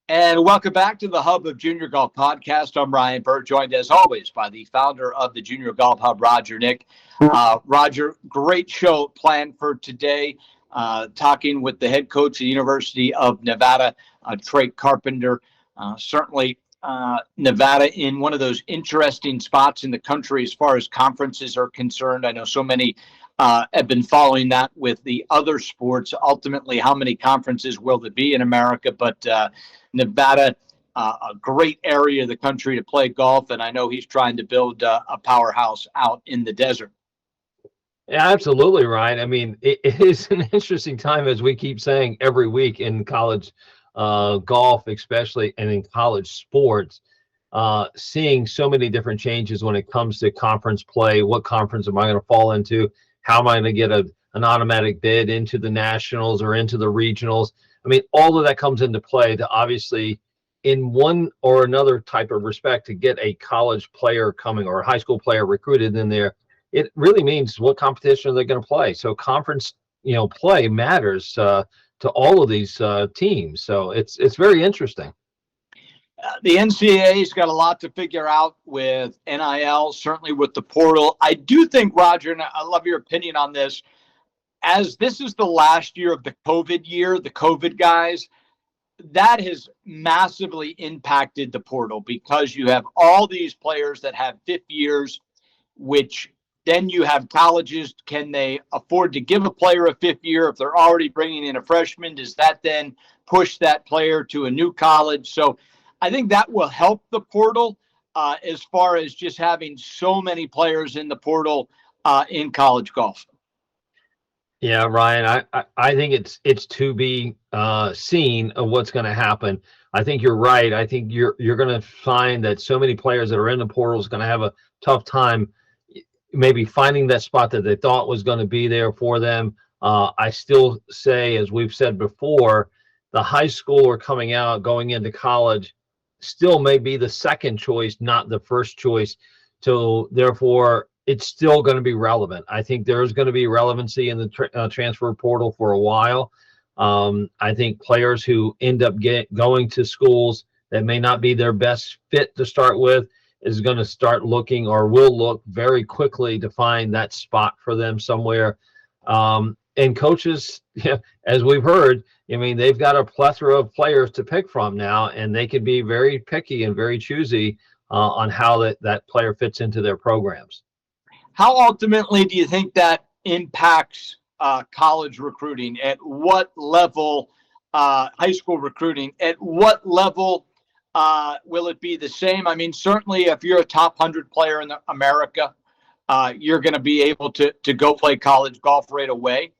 And welcome back to the Hub of Junior Golf Podcast. I'm Ryan Burt, joined as always by the founder of the Junior Golf Hub, Roger Nick. Roger, great show planned for today, talking with the head coach of the University of Nevada, Trake Carpenter. Certainly, Nevada in one of those interesting spots in the country as far as conferences are concerned. I know so many have been following that with the other sports. Ultimately, how many conferences will there be in America? But Nevada, a great area of the country to play golf, and I know he's trying to build a powerhouse out in the desert. Yeah, absolutely, Ryan. I mean, it is an interesting time, as we keep saying every week in college golf, especially, and in college sports, seeing so many different changes when it comes to conference play. What conference am I going to fall into? How am I going to get an automatic bid into the nationals or into the regionals? I mean, all of that comes into play to obviously, in one or another type of respect, to get a college player coming or a high school player recruited in there. It really means what competition are they going to play. So conference, play matters to all of these teams. So it's very interesting. The NCAA's got a lot to figure out with NIL, certainly with the portal. I do think, Roger, and I love your opinion on this, as this is the last year of the COVID year, the COVID guys, that has massively impacted the portal because you have all these players that have fifth years, which then you have colleges. Can they afford to give a player a fifth year if they're already bringing in a freshman? Does that then push that player to a new college? So I think that will help the portal as far as just having so many players in the portal in college golf. Yeah, Ryan, I think it's to be seen of what's going to happen. I think you're right. I think you're going to find that so many players that are in the portal is going to have a tough time maybe finding that spot that they thought was going to be there for them. I still say, as we've said before, the high schooler coming out, going into college, still may be the second choice, not the first choice. So therefore, it's still going to be relevant. I think there's going to be relevancy in the transfer portal for a while. I think players who end up going to schools that may not be their best fit to start with is going to start looking or will look very quickly to find that spot for them somewhere. And coaches, as we've heard, I mean, they've got a plethora of players to pick from now, and they can be very picky and very choosy on how that player fits into their programs. How ultimately do you think that impacts college recruiting? At what level, high school recruiting, at what level will it be the same? I mean, certainly if you're a top 100 player in America, you're going to be able to go play college golf right away.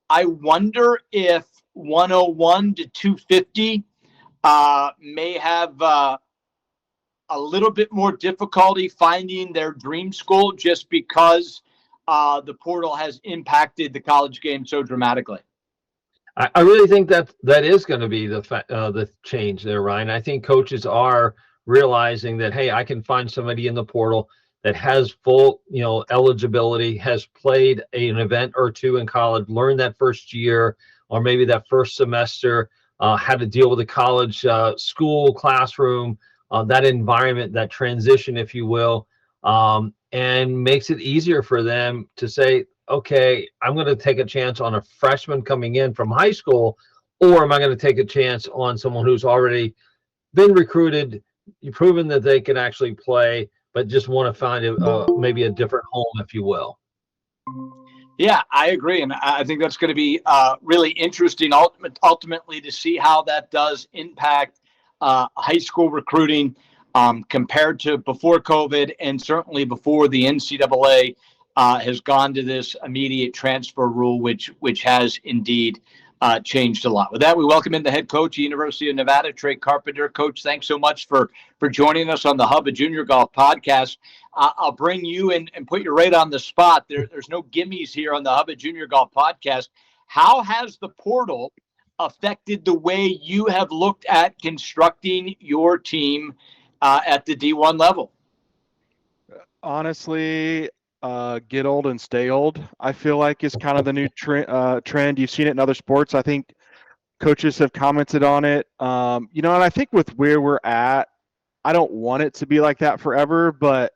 I wonder if 101 to 250 may have a little bit more difficulty finding their dream school just because the portal has impacted the college game so dramatically. I really think that is going to be the change there, Ryan. I think coaches are realizing that, hey, I can find somebody in the portal that has full, eligibility, has played an event or two in college, learned that first year or maybe that first semester, how to deal with the college school classroom, that environment, that transition, if you will, and makes it easier for them to say, okay, I'm going to take a chance on a freshman coming in from high school, or am I going to take a chance on someone who's already been recruited, proven that they can actually play, but just want to find maybe a different home, if you will. Yeah, I agree. And I think that's going to be really interesting ultimately to see how that does impact high school recruiting compared to before COVID and certainly before the NCAA has gone to this immediate transfer rule, which has indeed changed a lot. With that, we welcome in the head coach, University of Nevada, Trake Carpenter. Coach, thanks so much for joining us on the Hub of Junior Golf podcast. I'll bring you in and put you right on the spot. There's no gimmies here on the Hub of Junior Golf podcast. How has the portal affected the way you have looked at constructing your team at the D1 level? Honestly, get old and stay old, I feel like is kind of the new trend. You've seen it in other sports. I think Coaches have commented on it. And I think with where we're at, I don't want it to be like that forever, but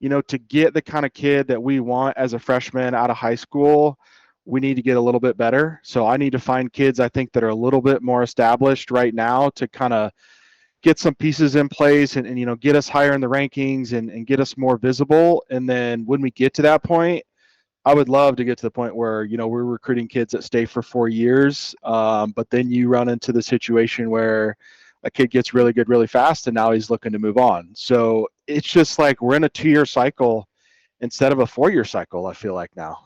to get the kind of kid that we want as a freshman out of high school, we need to get a little bit better. So I need to find kids I think that are a little bit more established right now to kind of get some pieces in place and get us higher in the rankings and get us more visible. And then when we get to that point, I would love to get to the point where, we're recruiting kids that stay for 4 years. But then you run into the situation where a kid gets really good really fast and now he's looking to move on. So it's just like we're in a 2-year cycle instead of a 4-year cycle, I feel like now.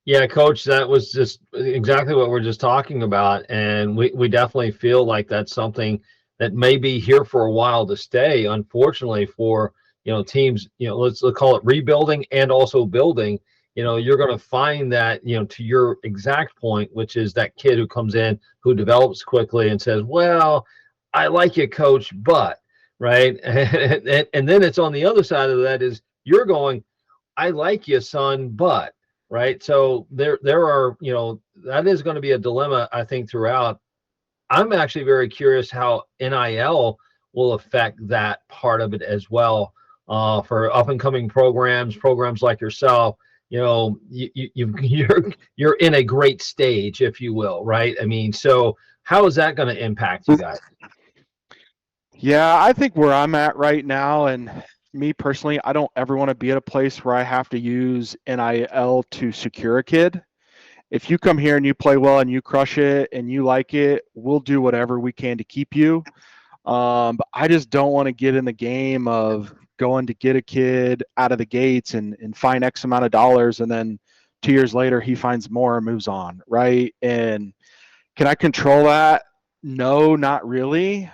Yeah, coach, that was just exactly what we're just talking about. And we definitely feel like that's something that may be here for a while to stay, unfortunately, for teams, let's call it rebuilding and also building. You're going to find that, to your exact point, which is that kid who comes in, who develops quickly and says, well, I like you, coach, but right. And then it's on the other side of that is you're going, I like you, son, but right. So there are, that is going to be a dilemma, I think, throughout. I'm actually very curious how NIL will affect that part of it as well. For up and coming programs like yourself, you're in a great stage, if you will, right? I mean, so how is that going to impact you guys? Yeah, I think where I'm at right now, and me personally, I don't ever want to be at a place where I have to use NIL to secure a kid. If you come here and you play well and you crush it and you like it, we'll do whatever we can to keep you. But I just don't want to get in the game of going to get a kid out of the gates and find X amount of dollars, and then 2 years later he finds more and moves on, right? And can I control that? No, not really.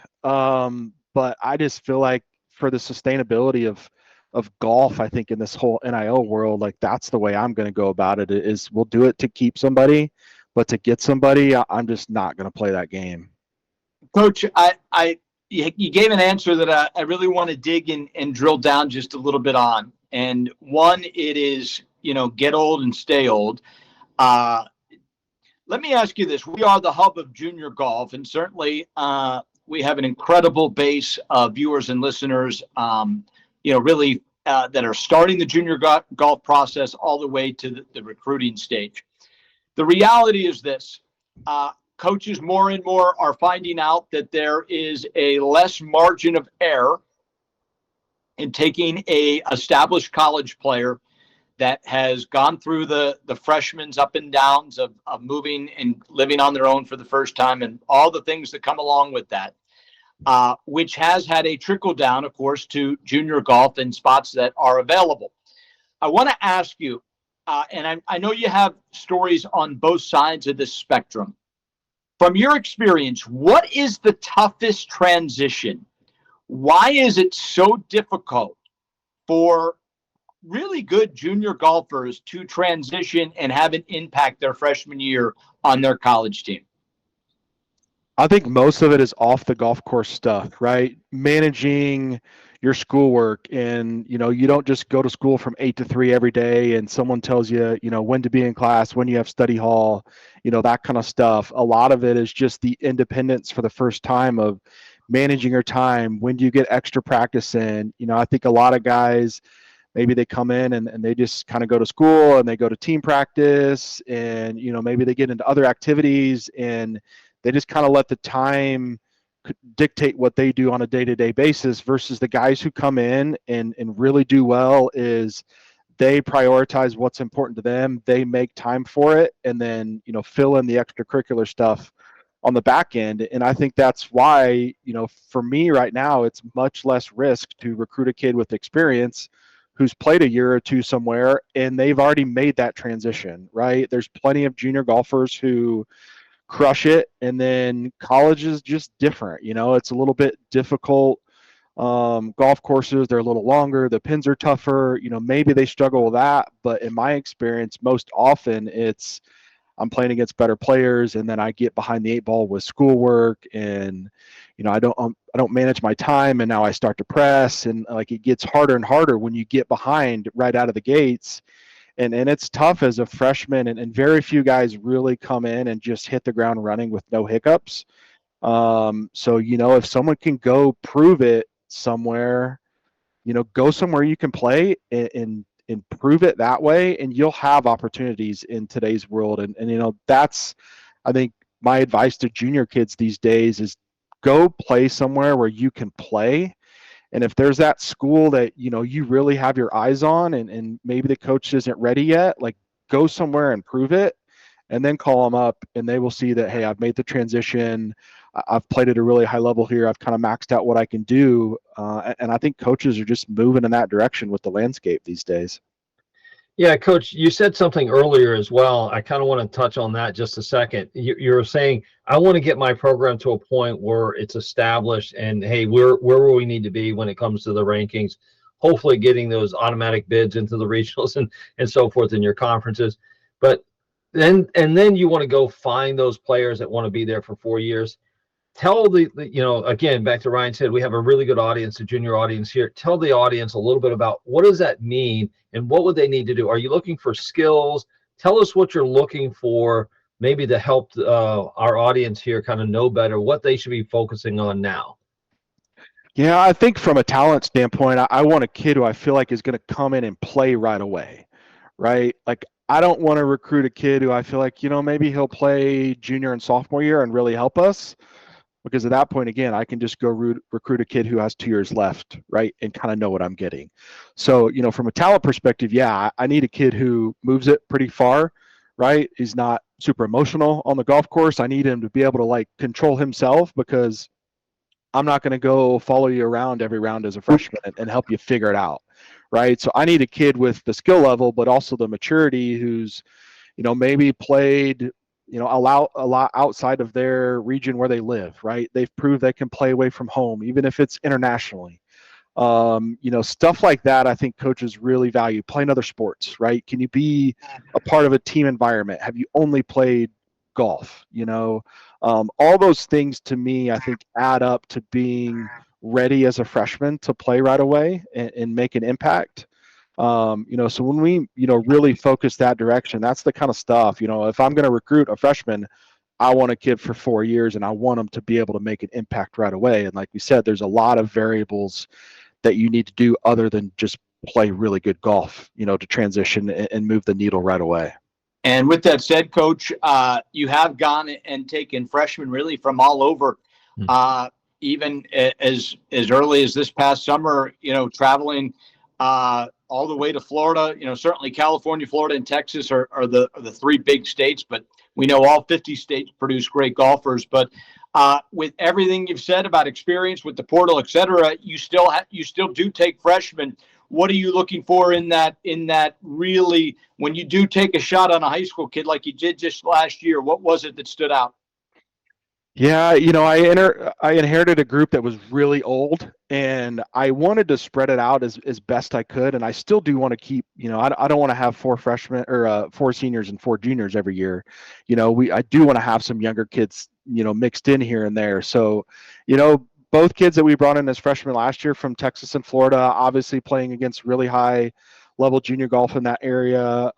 But I just feel like for the sustainability of golf, I think in this whole NIL world, like that's the way I'm going to go about it. Is we'll do it to keep somebody, but to get somebody, I'm just not going to play that game. Coach, you gave an answer that I really want to dig in and drill down just a little bit on. And one, it is, get old and stay old. Let me ask you this. We are the hub of junior golf, and certainly we have an incredible base of viewers and listeners, really that are starting the junior golf process all the way to the recruiting stage. The reality is this. Coaches more and more are finding out that there is a less margin of error in taking a established college player that has gone through the freshmen's up and downs of moving and living on their own for the first time and all the things that come along with that, which has had a trickle down, of course, to junior golf and spots that are available. I want to ask you, and I know you have stories on both sides of this spectrum. From your experience, what is the toughest transition? Why is it so difficult for really good junior golfers to transition and have an impact their freshman year on their college team? I think most of it is off the golf course stuff, right? Managing your schoolwork, and you don't just go to school from 8 to 3 every day and someone tells you when to be in class, when you have study hall, that kind of stuff. A lot of it is just the independence for the first time of managing your time. When do you get extra practice in? I think a lot of guys, maybe they come in and they just kind of go to school and they go to team practice, and maybe they get into other activities and they just kind of let the time dictate what they do on a day-to-day basis, versus the guys who come in and really do well is they prioritize what's important to them. They make time for it and then, fill in the extracurricular stuff on the back end. And I think that's why, for me right now, it's much less risk to recruit a kid with experience who's played a year or two somewhere and they've already made that transition, right? There's plenty of junior golfers who crush it, and then college is just different. It's a little bit difficult. Golf courses, they're a little longer, the pins are tougher. Maybe they struggle with that, but in my experience, most often it's I'm playing against better players, and then I get behind the 8 ball with schoolwork, and I don't manage my time, and now I start to press, and like it gets harder and harder when you get behind right out of the gates. And it's tough as a freshman, and very few guys really come in and just hit the ground running with no hiccups. So, if someone can go prove it somewhere, go somewhere you can play and prove it that way, and you'll have opportunities in today's world. And that's, I think, my advice to junior kids these days is go play somewhere where you can play. And if there's that school that, you really have your eyes on, and maybe the coach isn't ready yet, like, go somewhere and prove it, and then call them up, and they will see that, hey, I've made the transition. I've played at a really high level here. I've kind of maxed out what I can do. And I think coaches are just moving in that direction with the landscape these days. Yeah, Coach, you said something earlier as well. I kind of want to touch on that just a second. You're saying, I want to get my program to a point where it's established and, hey, where will we need to be when it comes to the rankings, hopefully getting those automatic bids into the regionals and so forth in your conferences. But then you want to go find those players that want to be there for 4 years. Tell again, back to Ryan said, we have a really good audience, a junior audience here. Tell the audience a little bit about what does that mean and what would they need to do? Are you looking for skills? Tell us what you're looking for, maybe to help our audience here kind of know better what they should be focusing on now. Yeah, I think from a talent standpoint, I want a kid who I feel like is going to come in and play right away, right? Like, I don't want to recruit a kid who I feel like, maybe he'll play junior and sophomore year and really help us. Because at that point, again, I can just go recruit a kid who has 2 years left, right, and kind of know what I'm getting. So, from a talent perspective, yeah, I need a kid who moves it pretty far, right? He's not super emotional on the golf course. I need him to be able to, like, control himself, because I'm not going to go follow you around every round as a freshman and help you figure it out, right? So I need a kid with the skill level, but also the maturity, who's, maybe played, a lot outside of their region where they live, right? They've proved they can play away from home, even if it's internationally. Stuff like that, I think coaches really value. Playing other sports, right? Can you be a part of a team environment? Have you only played golf? All those things, to me, I think add up to being ready as a freshman to play right away and make an impact. So when we, really focus that direction, that's the kind of stuff, if I'm going to recruit a freshman, I want a kid for 4 years, and I want them to be able to make an impact right away. And like we said, there's a lot of variables that you need to do other than just play really good golf, to transition and move the needle right away. And with that said, Coach, you have gone and taken freshmen really from all over, even as early as this past summer, traveling all the way to Florida. Certainly California, Florida, and Texas are the 3 big states, but we know all 50 states produce great golfers. But with everything you've said about experience with the portal, et cetera, you still do take freshmen. What are you looking for in that really, when you do take a shot on a high school kid like you did just last year? What was it that stood out? Yeah, I inherited a group that was really old, and I wanted to spread it out as best I could, and I still do want to keep, I don't want to have 4 freshmen or 4 seniors and 4 juniors every year. I do want to have some younger kids, mixed in here and there. So, both kids that we brought in as freshmen last year from Texas and Florida, obviously playing against really high level junior golf in that area.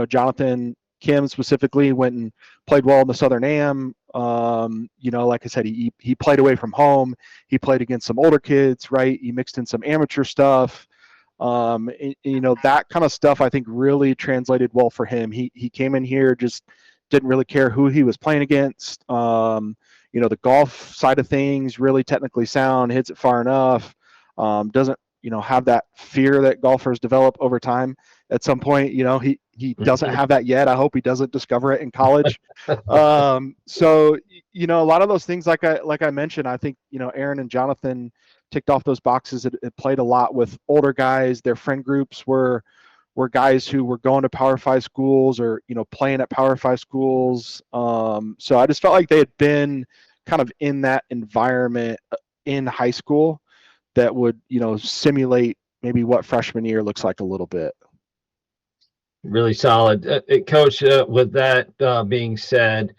Jonathan Kim specifically went and played well in the Southern Am. Like I said, he played away from home. He played against some older kids, right? He mixed in some amateur stuff. That kind of stuff I think really translated well for him. He came in here, just didn't really care who he was playing against. The golf side of things, really technically sound, hits it far enough. Doesn't have that fear that golfers develop over time. At some point, he doesn't have that yet. I hope he doesn't discover it in college. So a lot of those things, like I mentioned, I think Aaron and Jonathan ticked off those boxes. It played a lot with older guys. Their friend groups were guys who were going to Power 5 schools or playing at Power 5 schools. So I just felt like they had been kind of in that environment in high school that would simulate maybe what freshman year looks like a little bit. Really solid. Coach, with that being said,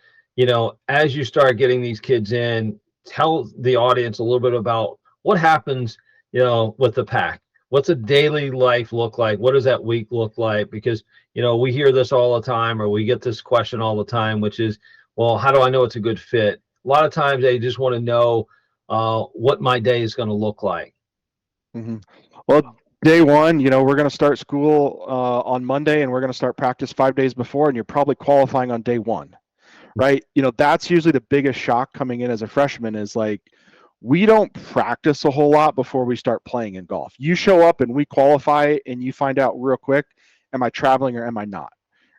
as you start getting these kids in, tell the audience a little bit about what happens, with the pack. What's a daily life look like? What does that week look like? Because, we hear this all the time, or we get this question all the time, which is, well, how do I know it's a good fit? A lot of times they just want to know what my day is going to look like. Mm-hmm. Well, day one, we're going to start school on Monday, and we're going to start practice 5 days before, and you're probably qualifying on day one, right? That's usually the biggest shock coming in as a freshman is like, we don't practice a whole lot before we start playing in golf. You show up and we qualify, and you find out real quick, am I traveling or am I not?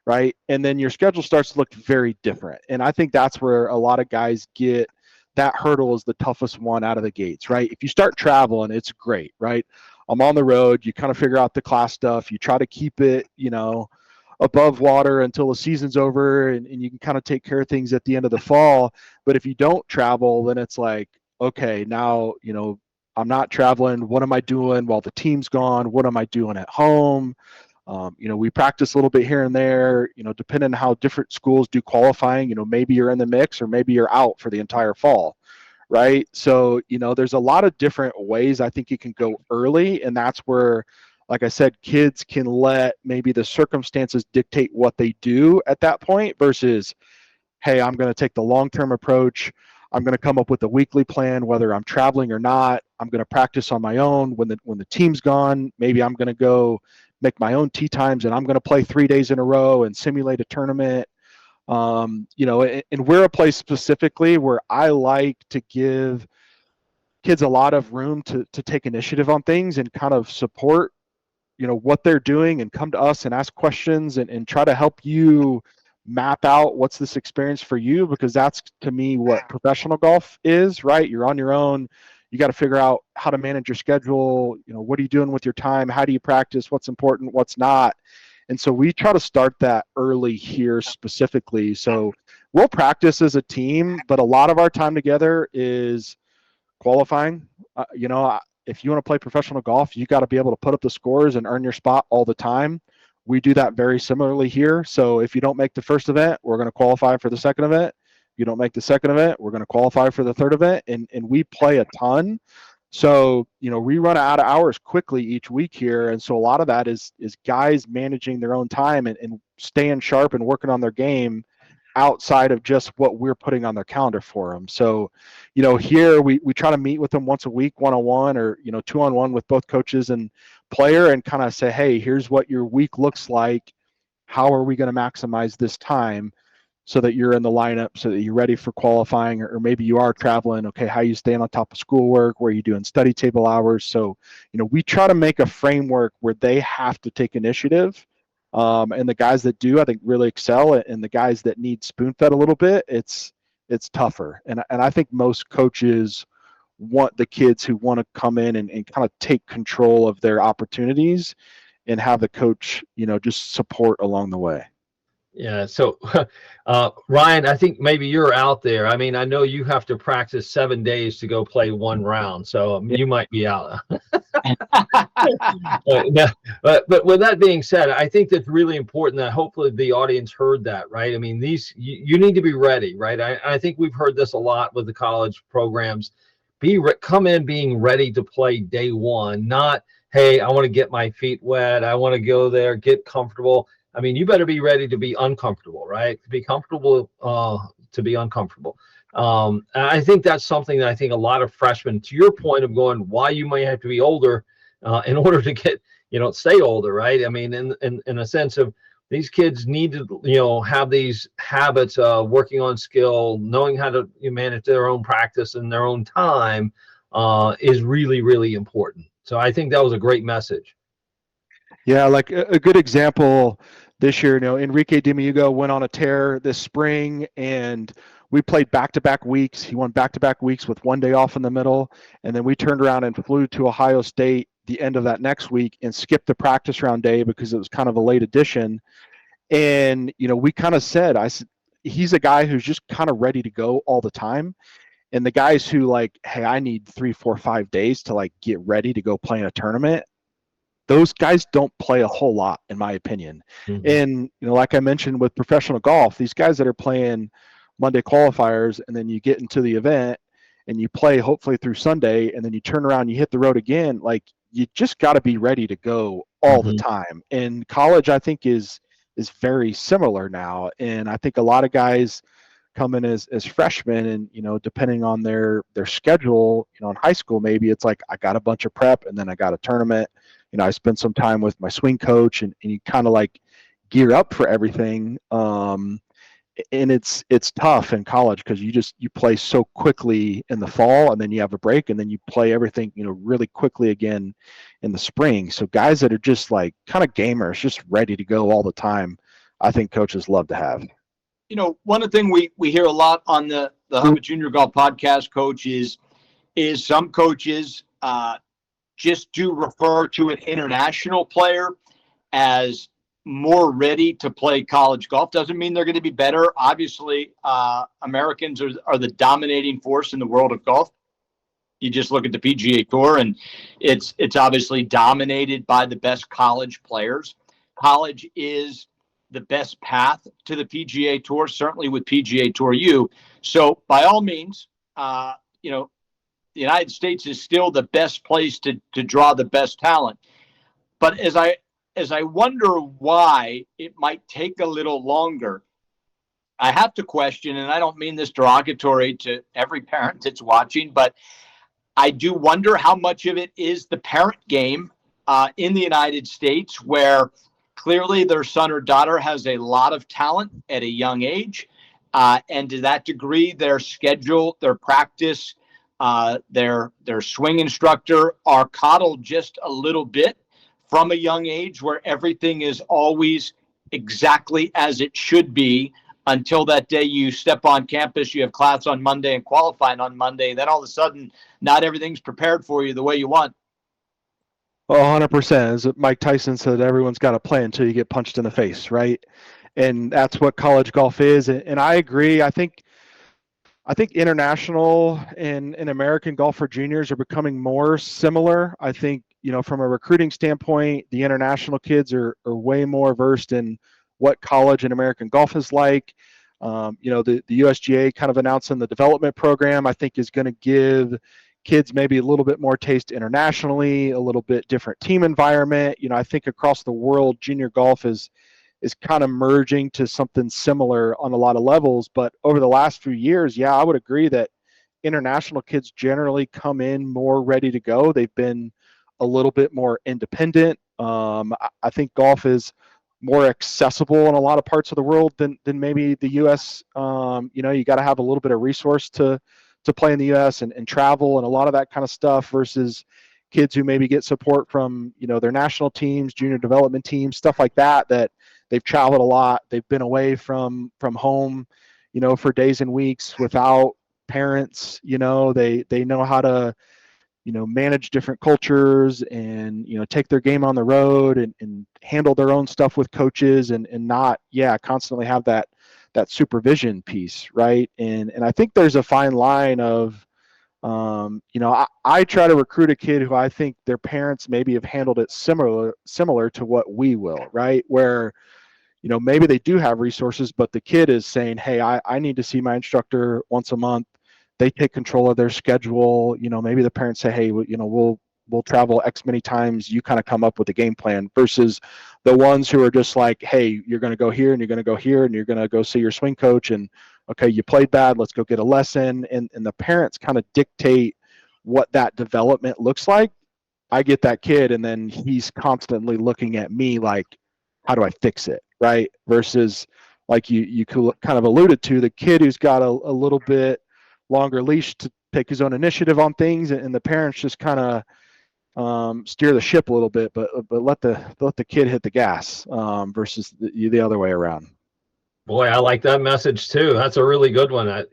Right. And then your schedule starts to look very different. And I think that's where a lot of guys get that hurdle is the toughest one out of the gates, right? If you start traveling, it's great, right? I'm on the road, you kind of figure out the class stuff, you try to keep it, above water until the season's over, and you can kind of take care of things at the end of the fall. But if you don't travel, then it's like, okay, now, I'm not traveling. What am I doing while the team's gone? What am I doing at home? We practice a little bit here and there, depending on how different schools do qualifying, maybe you're in the mix or maybe you're out for the entire fall, right? So, there's a lot of different ways I think you can go early. And that's where, like I said, kids can let maybe the circumstances dictate what they do at that point versus, hey, I'm going to take the long-term approach. I'm going to come up with a weekly plan, whether I'm traveling or not. I'm going to practice on my own. When the team's gone, maybe I'm going to go make my own tee times, and I'm going to play 3 days in a row and simulate a tournament. And we're a place specifically where I like to give kids a lot of room to take initiative on things and kind of support what they're doing and come to us and ask questions and try to help you map out what's this experience for you, because that's to me what professional golf is, right? You're on your own. You got to figure out how to manage your schedule. What are you doing with your time? How do you practice? What's important, what's not? And so we try to start that early here specifically. So we'll practice as a team, but a lot of our time together is qualifying. If you want to play professional golf, you got to be able to put up the scores and earn your spot all the time. We do that very similarly here. So if you don't make the first event, we're going to qualify for the second event. If you don't make the second event, we're going to qualify for the third event. And we play a ton. So, we run out of hours quickly each week here. And so a lot of that is guys managing their own time and staying sharp and working on their game outside of just what we're putting on their calendar for them. So, here we try to meet with them once a week, one-on-one or, 2-on-1 with both coaches and player and kind of say, hey, here's what your week looks like. How are we going to maximize this time so that you're in the lineup, so that you're ready for qualifying, or maybe you are traveling. Okay, how you staying on top of schoolwork, where you doing study table hours. So, we try to make a framework where they have to take initiative. And the guys that do, I think, really excel. And the guys that need spoon fed a little bit, it's tougher. And I think most coaches want the kids who want to come in and kind of take control of their opportunities and have the coach, just support along the way. Yeah. So, Ryan, I think maybe you're out there. I mean, I know you have to practice 7 days to go play one round, so you might be out. But with that being said, I think that's really important that hopefully the audience heard that, right? I mean, you need to be ready, right? I think we've heard this a lot with the college programs. Come in being ready to play day one, not, hey, I want to get my feet wet. I want to go there, get comfortable. I mean, you better be ready to be uncomfortable, right? To be comfortable, to be uncomfortable. I think that's something that I think a lot of freshmen, to your point of going, why you might have to be older in order to get, stay older, right? I mean, in a sense of these kids need to, have these habits of working on skill, knowing how to manage their own practice and their own time is really, really important. So I think that was a great message. Yeah, like a good example this year, Enrique Dimiugo went on a tear this spring, and we played back-to-back weeks. He won back-to-back weeks with 1 day off in the middle, and then we turned around and flew to Ohio State the end of that next week and skipped the practice round day because it was kind of a late addition. And, we kind of said, he's a guy who's just kind of ready to go all the time. And the guys who like, hey, I need 3, 4, 5 days to like get ready to go play in a tournament, those guys don't play a whole lot, in my opinion. Mm-hmm. And, like I mentioned with professional golf, these guys that are playing Monday qualifiers and then you get into the event and you play hopefully through Sunday and then you turn around, you hit the road again, like you just got to be ready to go all the time. And college, I think, is very similar now. And I think a lot of guys come in as freshmen, and depending on their schedule, in high school maybe it's like I got a bunch of prep and then I got a tournament. I spend some time with my swing coach, and you kind of like gear up for everything. And it's tough in college because you play so quickly in the fall, and then you have a break, and then you play everything really quickly again in the spring. So guys that are just like kind of gamers, just ready to go all the time, I think coaches love to have. One of the things we hear a lot on the Hubbard Junior Golf Podcast, Coach, is some coaches just do refer to an international player as more ready to play college golf. Doesn't mean they're going to be better. Obviously, Americans are the dominating force in the world of golf. You just look at the PGA Tour, and it's obviously dominated by the best college players. College is the best path to the PGA Tour, certainly with PGA Tour U. So by all means, the United States is still the best place to draw the best talent. But as I wonder why it might take a little longer, I have to question, and I don't mean this derogatory to every parent that's watching, but I do wonder how much of it is the parent game in the United States, where clearly their son or daughter has a lot of talent at a young age. And to that degree, their schedule, their practice, their swing instructor are coddled just a little bit from a young age, where everything is always exactly as it should be until that day you step on campus, you have class on Monday and qualifying on Monday. Then all of a sudden, not everything's prepared for you the way you want. Well, 100%. As Mike Tyson said, everyone's got to play until you get punched in the face, right? And that's what college golf is. And I agree. I think international and American golf for juniors are becoming more similar. I think, from a recruiting standpoint, the international kids are way more versed in what college and American golf is like. The USGA kind of announcing the development program, I think, is going to give kids maybe a little bit more taste internationally, a little bit different team environment. I think across the world, junior golf is kind of merging to something similar on a lot of levels. But over the last few years, yeah, I would agree that international kids generally come in more ready to go. They've been a little bit more independent. I think golf is more accessible in a lot of parts of the world than maybe the U.S. You got to have a little bit of resource to play in the U.S. and travel and a lot of that kind of stuff versus kids who maybe get support from their national teams, junior development teams, stuff like that they've traveled a lot. They've been away from home, for days and weeks without parents. They know how to manage different cultures and take their game on the road and handle their own stuff with coaches and not constantly have that supervision piece, right? And I think there's a fine line of I try to recruit a kid who I think their parents maybe have handled it similar to what we will, right? Where maybe they do have resources, but the kid is saying, hey, I need to see my instructor once a month. They take control of their schedule. Maybe the parents say, hey, we'll travel X many times. You kind of come up with a game plan versus the ones who are just like, hey, you're going to go here and you're going to go here and you're going to go see your swing coach. And okay, you played bad. Let's go get a lesson. And the parents kind of dictate what that development looks like. I get that kid, and then he's constantly looking at me like, how do I fix it? Right. Versus like you kind of alluded to, the kid who's got a little bit longer leash to take his own initiative on things, and the parents just kind of steer the ship a little bit, but let the kid hit the gas versus the other way around. Boy, I like that message too. That's a really good one.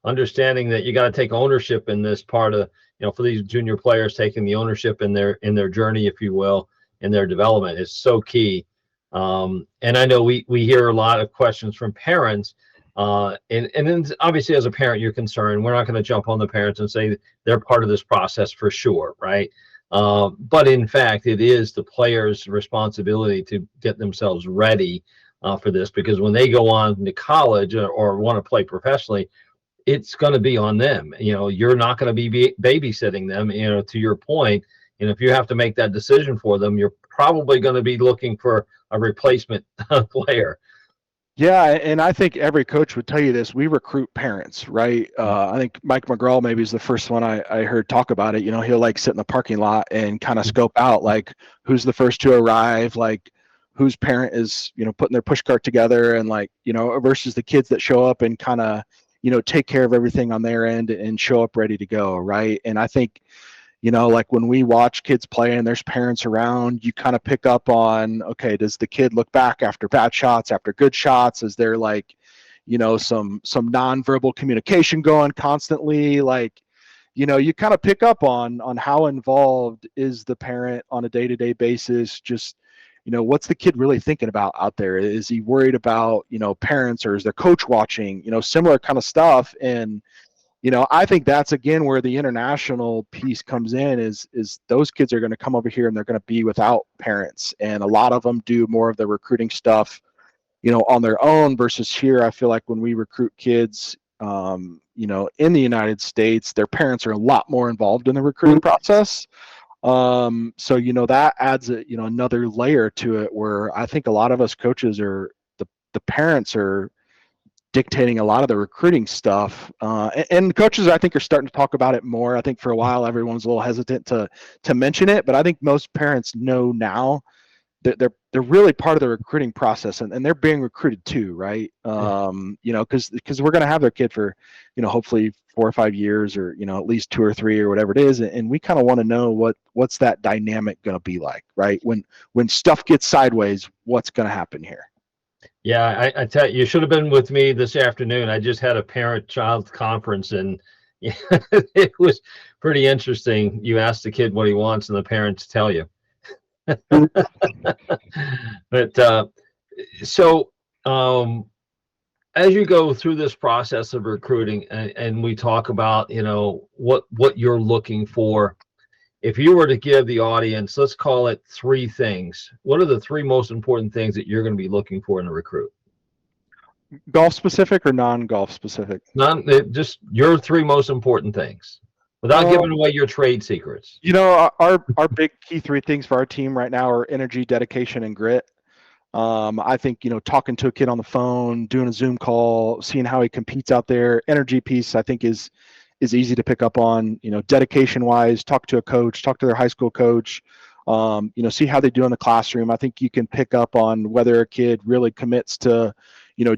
Understanding that you got to take ownership in this part of, for these junior players, taking the ownership in their journey, if you will, in their development is so key. And I know we hear a lot of questions from parents. And then obviously as a parent, you're concerned. We're not going to jump on the parents and say they're part of this process for sure, right? But in fact, it is the player's responsibility to get themselves ready for this, because when they go on to college or want to play professionally, it's going to be on them. You're not going to be babysitting them, to your point. And if you have to make that decision for them, you're probably going to be looking for a replacement player. Yeah, and I think every coach would tell you this. We recruit parents, right? I think Mike McGraw maybe is the first one I heard talk about it. He'll like sit in the parking lot and kind of scope out like who's the first to arrive, like whose parent is, putting their push cart together, and like, versus the kids that show up and kind of, take care of everything on their end and show up ready to go, right? And I think, like when we watch kids play and there's parents around, you kind of pick up on, okay, does the kid look back after bad shots, after good shots? Is there like, some nonverbal communication going constantly? Like, you kind of pick up on how involved is the parent on a day-to-day basis. Just, what's the kid really thinking about out there? Is he worried about, parents, or is their coach watching, similar kind of stuff? And I think that's again where the international piece comes in, is those kids are going to come over here and they're going to be without parents, and a lot of them do more of the recruiting stuff, on their own, versus here. I feel like when we recruit kids, in the United States, their parents are a lot more involved in the recruiting process. So that adds another layer to it, where I think a lot of us coaches are the parents are dictating a lot of the recruiting stuff. And coaches, I think, are starting to talk about it more. I think for a while everyone was a little hesitant to mention it, but I think most parents know now that they're really part of the recruiting process, and they're being recruited too, right? Because we're going to have their kid for, hopefully 4 or 5 years, or at least 2 or 3 or whatever it is, and we kind of want to know what's that dynamic going to be like, right? When stuff gets sideways, what's going to happen here? Yeah, I tell you, you should have been with me this afternoon. I just had a parent-child conference, and it was pretty interesting. You ask the kid what he wants, and the parents tell you. But so as you go through this process of recruiting, and we talk about, what you're looking for, if you were to give the audience, let's call it 3 things, what are the 3 most important things that you're going to be looking for in a recruit? Golf specific or non-golf specific? Just your 3 most important things, without giving away your trade secrets. Our big key 3 things for our team right now are energy, dedication, and grit. I think, talking to a kid on the phone, doing a Zoom call, seeing how he competes out there. Energy piece, I think, is easy to pick up on. Dedication wise, talk to a coach, talk to their high school coach. See how they do in the classroom. I think you can pick up on whether a kid really commits to,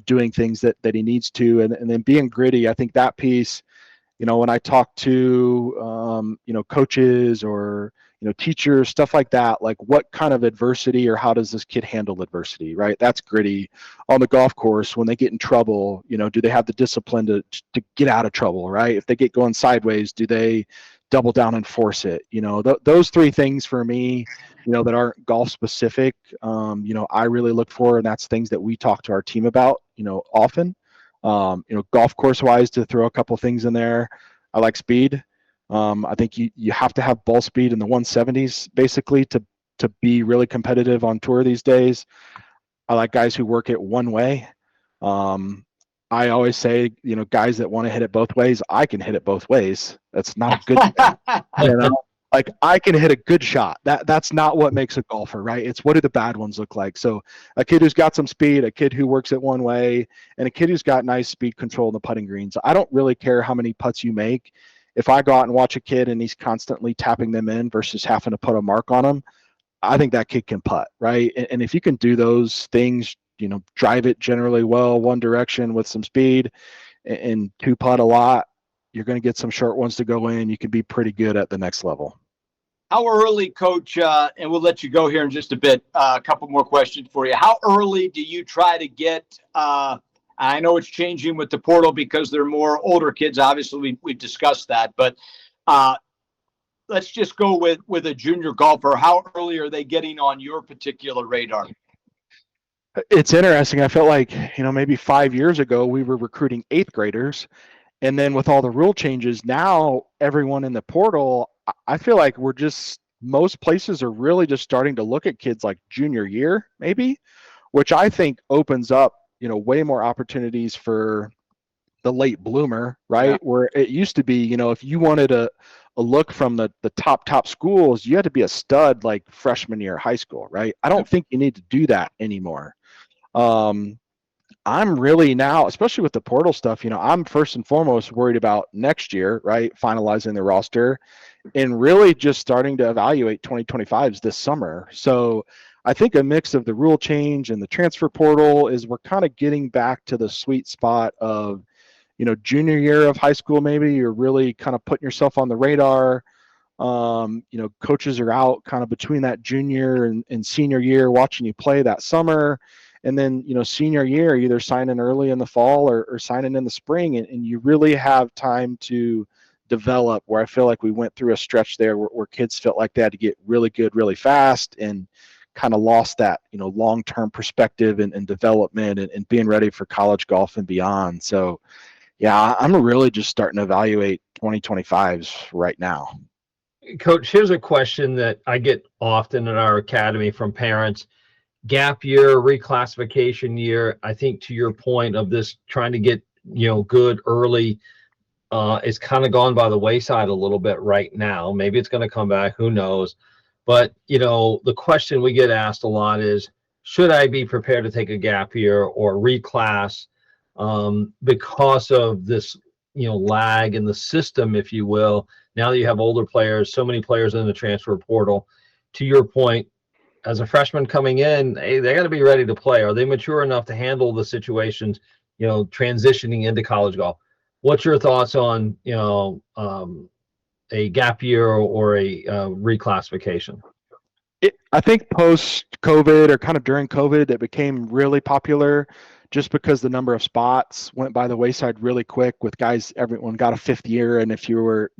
doing things that he needs to, and then being gritty. I think that piece, when I talk to, coaches or, teachers, stuff like that, like what kind of adversity, or how does this kid handle adversity, right? That's gritty. On the golf course, when they get in trouble, do they have the discipline to get out of trouble, right? If they get going sideways, do they double down and force it? Those 3 things for me, that aren't golf specific, I really look for, and that's things that we talk to our team about, often. Golf course wise, to throw a couple things in there, I like speed. I think you have to have ball speed in the 170s basically to be really competitive on tour these days. I like guys who work it one way. I always say, guys that want to hit it both ways, I can hit it both ways. That's not a good thing. Like I can hit a good shot. That's not what makes a golfer, right? It's what do the bad ones look like. So a kid who's got some speed, a kid who works it one way, and a kid who's got nice speed control in the putting greens. I don't really care how many putts you make. If I go out and watch a kid and he's constantly tapping them in versus having to put a mark on them, I think that kid can putt, right? And if you can do those things, drive it generally well, one direction with some speed, and 2 putt a lot, you're going to get some short ones to go in. You can be pretty good at the next level. How early, Coach, and we'll let you go here in just a bit, a couple more questions for you. How early do you try to get, I know it's changing with the portal because they're more older kids. Obviously, we've discussed that, but let's just go with a junior golfer. How early are they getting on your particular radar? It's interesting. I felt like, maybe 5 years ago, we were recruiting 8th graders. And then with all the rule changes, now everyone in the portal, I feel like most places are really just starting to look at kids like junior year, maybe, which I think opens up, way more opportunities for the late bloomer, right? Yeah. Where it used to be, if you wanted a a look from the top schools, you had to be a stud like freshman year of high school, right? I don't think you need to do that anymore. I'm really now, especially with the portal stuff, I'm first and foremost worried about next year, right? Finalizing the roster and really just starting to evaluate 2025s this summer. So I think a mix of the rule change and the transfer portal is we're kind of getting back to the sweet spot of, junior year of high school. Maybe you're really kind of putting yourself on the radar. Coaches are out kind of between that junior and senior year watching you play that summer. And then, senior year, either signing early in the fall or signing in the spring. And you really have time to develop, where I feel like we went through a stretch there where kids felt like they had to get really good really fast and kind of lost that, long-term perspective and development and being ready for college golf and beyond. So, yeah, I'm really just starting to evaluate 2025s right now. Coach, here's a question that I get often in our academy from parents. Gap year, reclassification year, I think to your point of this trying to get, good early, it's kind of gone by the wayside a little bit right now. Maybe it's going to come back, who knows? But, the question we get asked a lot is, should I be prepared to take a gap year or reclass because of this, lag in the system, if you will? Now that you have older players, so many players in the transfer portal. To your point, as a freshman coming in, hey, they got to be ready to play. Are they mature enough to handle the situations, transitioning into college golf? What's your thoughts on, a gap year or a reclassification? I think post-COVID or kind of during COVID, it became really popular just because the number of spots went by the wayside really quick with guys. Everyone got a fifth year. And if you were,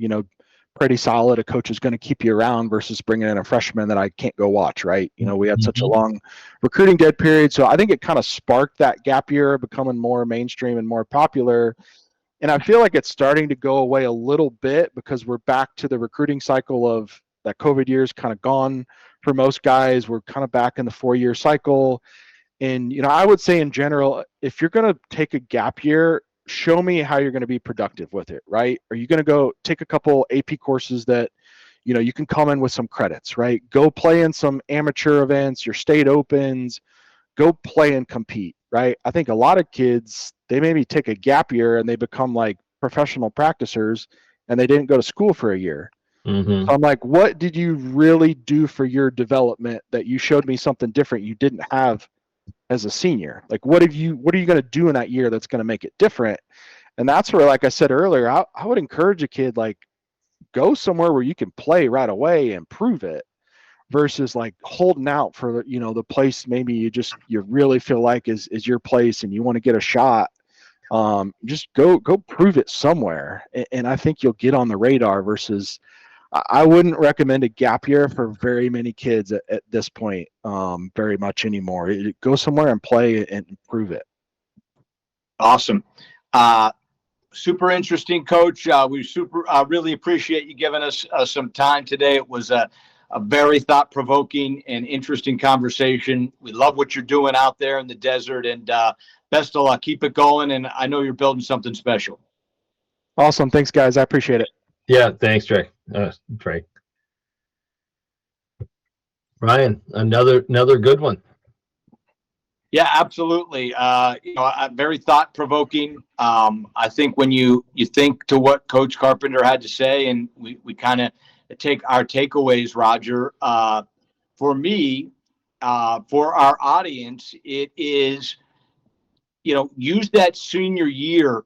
pretty solid, a coach is going to keep you around versus bringing in a freshman that I can't go watch, right? We had such a long recruiting dead period. So I think it kind of sparked that gap year becoming more mainstream and more popular. And I feel like it's starting to go away a little bit because we're back to the recruiting cycle of that COVID year is kind of gone for most guys. We're kind of back in the 4-year cycle. And, I would say in general, if you're going to take a gap year, show me how you're going to be productive with it, right? Are you going to go take a couple AP courses that, you can come in with some credits, right? Go play in some amateur events, your state opens, go play and compete, right? I think a lot of kids, they maybe take a gap year and they become like professional practicers and they didn't go to school for a year. Mm-hmm. So I'm like, what did you really do for your development that you showed me something different you didn't have as a senior? Like, what are you going to do in that year that's going to make it different? And that's where, like I said earlier, I would encourage a kid, like, go somewhere where you can play right away and prove it versus like holding out for, the place maybe you really feel like is your place and you want to get a shot. Just go prove it somewhere. And I think you'll get on the radar versus I wouldn't recommend a gap year for very many kids at this point, very much anymore. Go somewhere and play and prove it. Awesome. Super interesting, Coach. We really appreciate you giving us some time today. It was a very thought-provoking and interesting conversation. We love what you're doing out there in the desert, and best of luck. Keep it going, and I know you're building something special. Awesome. Thanks, guys. I appreciate it. Yeah, thanks, Trey. Trey. Ryan, another good one. Yeah, absolutely. Very thought-provoking. I think when you think to what Coach Carpenter had to say, and we kind of take our takeaways, Roger, for me, for our audience, it is, use that senior year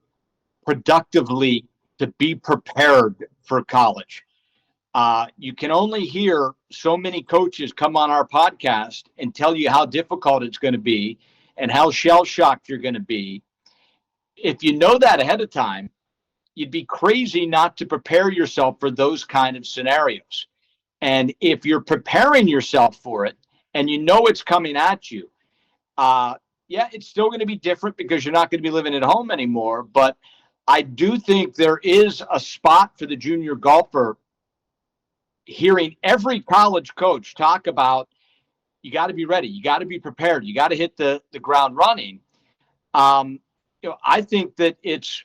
productively to be prepared for college. You can only hear so many coaches come on our podcast and tell you how difficult it's going to be and how shell-shocked you're going to be. If you know that ahead of time, you'd be crazy not to prepare yourself for those kind of scenarios. And if you're preparing yourself for it and you know it's coming at you, it's still going to be different because you're not going to be living at home anymore. But I do think there is a spot for the junior golfer. Hearing every college coach talk about, you got to be ready, you got to be prepared, you got to hit the ground running. I think that it's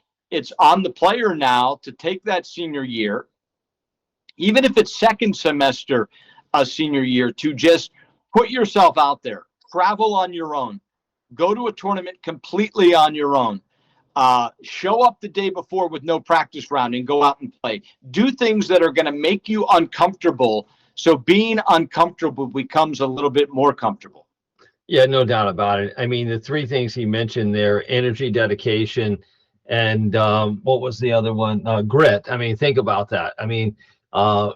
on the player now to take that senior year, even if it's second semester, senior year, to just put yourself out there, travel on your own, go to a tournament completely on your own. Show up the day before with no practice round and go out and play. Do things that are going to make you uncomfortable, so being uncomfortable becomes a little bit more comfortable. Yeah, no doubt about it. I mean, the three things he mentioned there: energy, dedication, and what was the other one? Grit. I mean, think about that. I mean,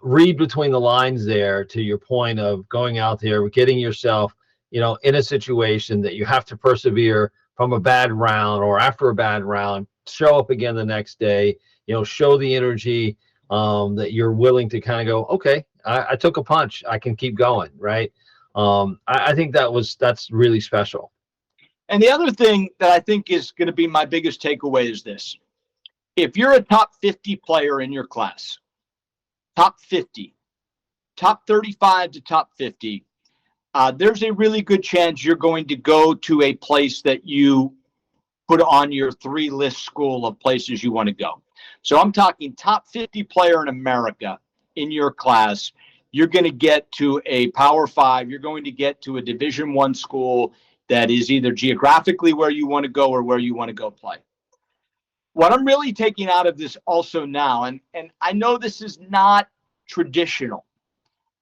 read between the lines there, to your point of going out there, getting yourself, in a situation that you have to persevere from a bad round or after a bad round, show up again the next day, show the energy, that you're willing to kind of go, okay, I took a punch, I can keep going, right? I think that's really special. And the other thing that I think is going to be my biggest takeaway is this. If you're a top 50 player in your class, top 50, top 35 to top 50, there's a really good chance you're going to go to a place that you put on your 3-list school of places you want to go. So I'm talking top 50 player in America in your class. You're going to get to a Power 5. You're going to get to a Division I school that is either geographically where you want to go or where you want to go play. What I'm really taking out of this also now, and I know this is not traditional,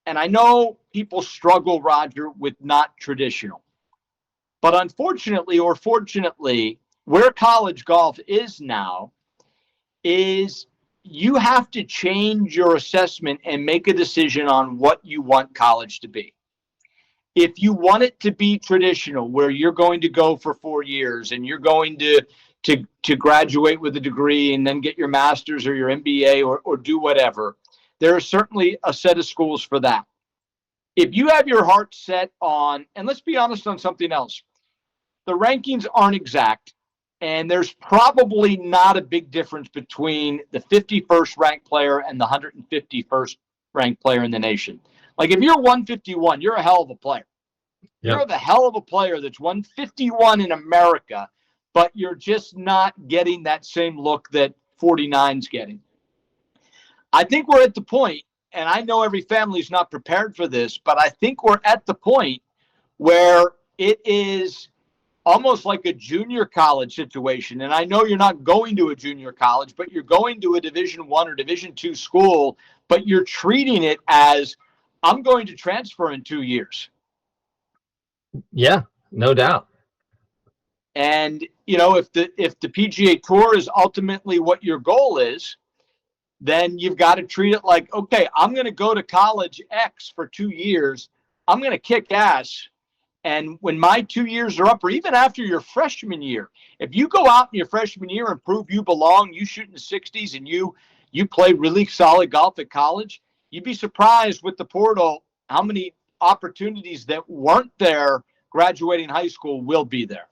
and I know people struggle, Roger, with not traditional. But unfortunately or fortunately, where college golf is now is you have to change your assessment and make a decision on what you want college to be. If you want it to be traditional, where you're going to go for 4 years and you're going to graduate with a degree and then get your master's or your MBA or do whatever, there is certainly a set of schools for that. If you have your heart set on, and let's be honest on something else, the rankings aren't exact, and there's probably not a big difference between the 51st ranked player and the 151st ranked player in the nation. Like, if you're 151, you're a hell of a player. Yep. You're the hell of a player that's 151 in America, but you're just not getting that same look that 49's getting. I think we're at the point, and I know every family's not prepared for this, but I think we're at the point where it is almost like a junior college situation. And I know you're not going to a junior college, but you're going to a Division I or Division II school, but you're treating it as, I'm going to transfer in 2 years. Yeah, no doubt. And, if the PGA Tour is ultimately what your goal is, then you've got to treat it like, okay, I'm going to go to college X for 2 years. I'm going to kick ass. And when my 2 years are up, or even after your freshman year, if you go out in your freshman year and prove you belong, you shoot in the 60s, and you play really solid golf at college, you'd be surprised with the portal how many opportunities that weren't there graduating high school will be there.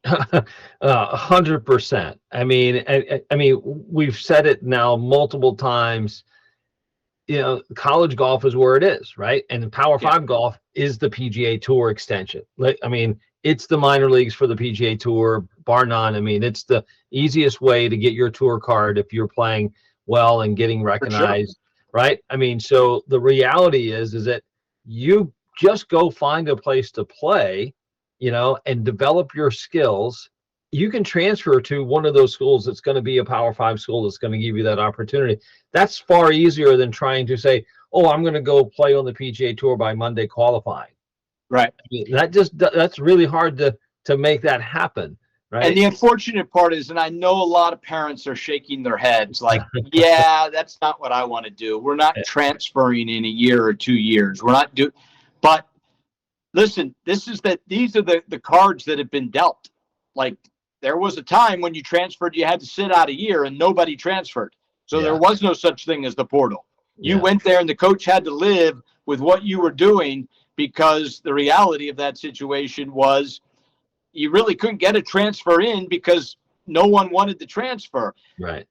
100%. I mean, we've said it now multiple times. College golf is where it is, right? And the Power 5 golf is the PGA Tour extension. I mean, it's the minor leagues for the PGA Tour, bar none. I mean, it's the easiest way to get your tour card if you're playing well and getting recognized, right? I mean, so the reality is that you just go find a place to play, and develop your skills. You can transfer to one of those schools that's going to be a Power 5 school that's going to give you that opportunity. That's far easier than trying to say, oh, I'm going to go play on the PGA Tour by Monday qualifying. Right. I mean, that's really hard to make that happen, right? And the unfortunate part is, and I know a lot of parents are shaking their heads like, yeah, that's not what I want to do. We're not transferring in a year or 2 years. We're not doing, but listen, these are the cards that have been dealt. Like, there was a time when you transferred, you had to sit out a year, and nobody transferred. So there was no such thing as the portal. You went there, and the coach had to live with what you were doing, because the reality of that situation was you really couldn't get a transfer in because no one wanted to transfer. Right.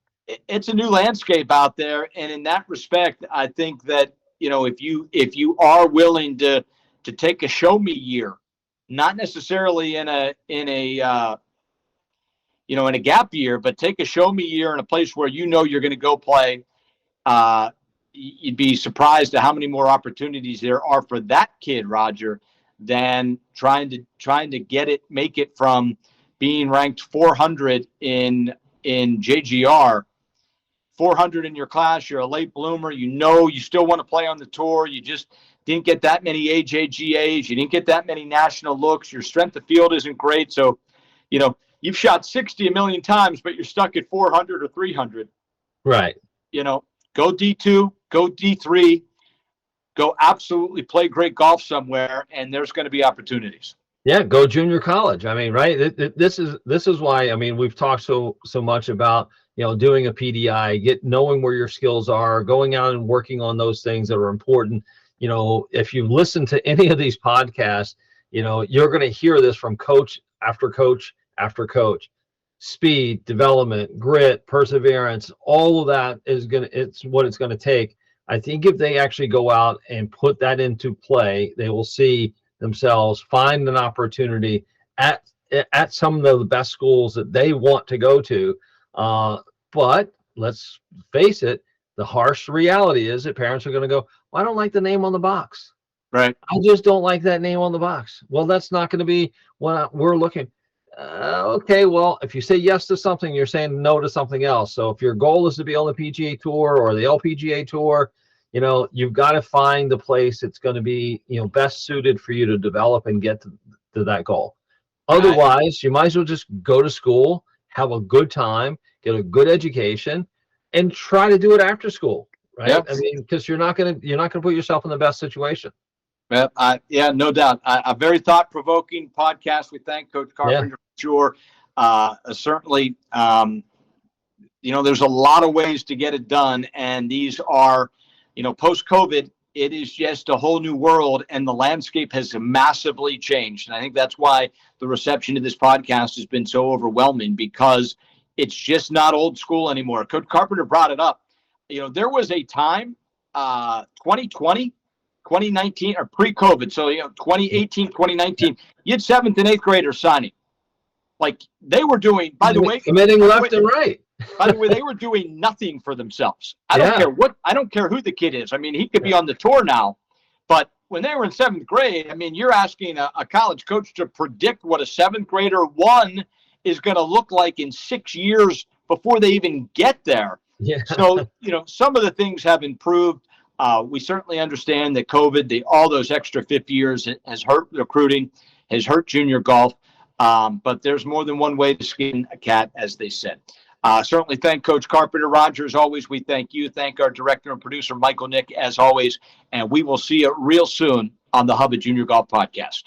It's a new landscape out there. And in that respect, I think that, if you are willing to take a show me year, not necessarily in a gap year, but take a show me year in a place where you're going to go play. you'd be surprised at how many more opportunities there are for that kid, Roger, than trying to make it from being ranked 400 in JGR, 400 in your class. You're a late bloomer. You still want to play on the tour. You just didn't get that many AJGAs. You didn't get that many national looks. Your strength of field isn't great. So, you've shot 60 a million times, but you're stuck at 400 or 300. Right. Go D2, go D3, go absolutely play great golf somewhere, and there's going to be opportunities. Yeah, go junior college. I mean, right? This is why. I mean, we've talked so much about doing a PDI, knowing where your skills are, going out and working on those things that are important. If you listen to any of these podcasts, you're going to hear this from coach after coach after coach. Speed, development, grit, perseverance, all of that it's what it's going to take. I think if they actually go out and put that into play, they will see themselves find an opportunity at some of the best schools that they want to go to. But let's face it, the harsh reality is that parents are going to go, well, I don't like the name on the box. Right. I just don't like that name on the box. Well, that's not going to be what we're looking. Okay, well, if you say yes to something, you're saying no to something else. So if your goal is to be on the PGA Tour or the LPGA Tour, you've got to find the place that's going to be, best suited for you to develop and get to that goal. Otherwise, you might as well just go to school, have a good time, get a good education, and try to do it after school, right? Yep. I mean, because you're not going to put yourself in the best situation. Yeah, no doubt. A very thought-provoking podcast. We thank Coach Carpenter for sure. Certainly, there's a lot of ways to get it done, and these are, post-COVID, it is just a whole new world, and the landscape has massively changed. And I think that's why the reception to this podcast has been so overwhelming, because it's just not old school anymore. Coach Carpenter brought it up. There was a time, 2020, 2019, or pre-COVID, so 2018, 2019, you had 7th and 8th graders signing. Like, they were doing, by the way, committing left and right. By the way, they were doing nothing for themselves. I don't care who the kid is. I mean, he could be on the tour now, but when they were in 7th grade, I mean, you're asking a college coach to predict what a 7th grader is going to look like in 6 years before they even get there. Yeah. So, some of the things have improved. We certainly understand that COVID, all those extra 50 years has hurt recruiting, has hurt junior golf. But there's more than one way to skin a cat, as they said. Certainly thank Coach Carpenter. Roger, as always, we thank you. Thank our director and producer, Michael Nick, as always. And we will see you real soon on the Hub of Junior Golf Podcast.